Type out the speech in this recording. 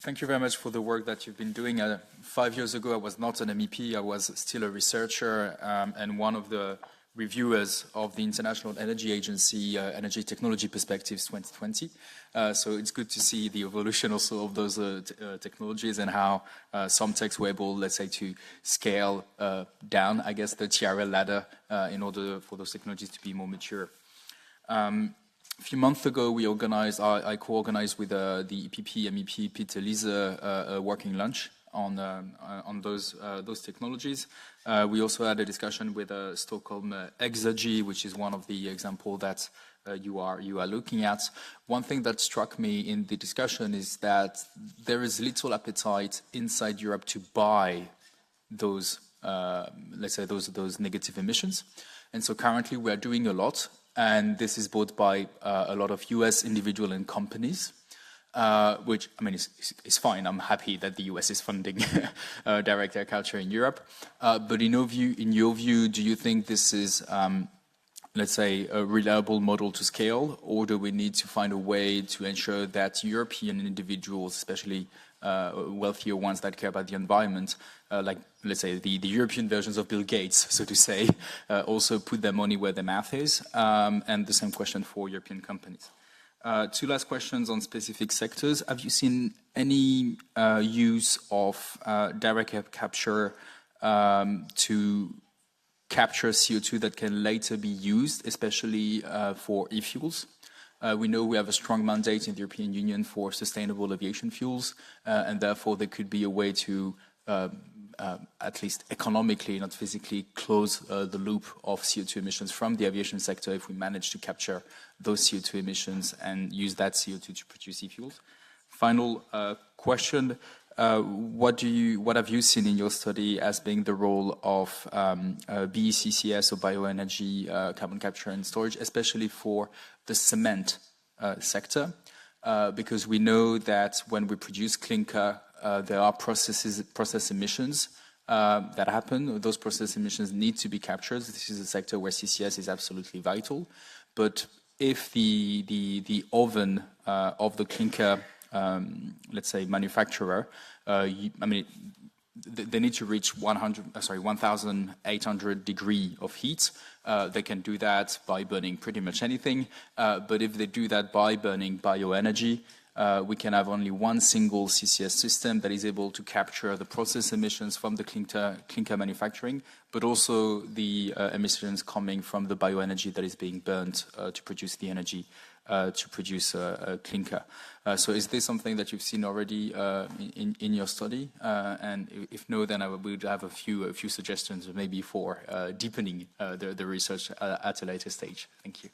Thank you very much for the work that you've been doing. 5 years ago, I was not an MEP. I was still a researcher and one of the reviewers of the International Energy Agency Energy Technology Perspectives 2020. So it's good to see the evolution also of those technologies and how some techs were able, let's say, to scale down, I guess, the TRL ladder in order for those technologies to be more mature. A few months ago, we organized, I co-organized with the EPP, MEP, Peter Liese, a working lunch on those technologies. We also had a discussion with Stockholm Exergy, which is one of the examples that you are looking at. One thing that struck me in the discussion is that there is little appetite inside Europe to buy those, let's say, those negative emissions. And so currently we are doing a lot. And this is bought by a lot of US individuals and companies, which, I mean, is fine. I'm happy that the US is funding direct air capture in Europe. But in your view, do you think this is, let's say, a reliable model to scale, or do we need to find a way to ensure that European individuals, especially wealthier ones that care about the environment, like, let's say, the European versions of Bill Gates, so to say, also put their money where their mouth is? And the same question for European companies. Two last questions on specific sectors. Have you seen any use of direct air capture to capture CO2 that can later be used, especially for e-fuels? We know we have a strong mandate in the European Union for sustainable aviation fuels, and therefore there could be a way to, at least economically, not physically, close the loop of CO2 emissions from the aviation sector if we manage to capture those CO2 emissions and use that CO2 to produce e-fuels. Final question. What have you seen in your study as being the role of BECCS or bioenergy carbon capture and storage, especially for the cement sector? Because we know that when we produce clinker, there are process emissions that happen. Those process emissions need to be captured. This is a sector where CCS is absolutely vital. But if the oven of the clinker, let's say, manufacturer, I mean, they need to reach 1,800 degrees of heat. They can do that by burning pretty much anything. But if they do that by burning bioenergy, we can have only one single CCS system that is able to capture the process emissions from the clinker manufacturing, but also the emissions coming from the bioenergy that is being burned to produce the energy to produce clinker. So is this something that you've seen already in your study? And if no, then I would have a few suggestions maybe for deepening the research at a later stage. Thank you.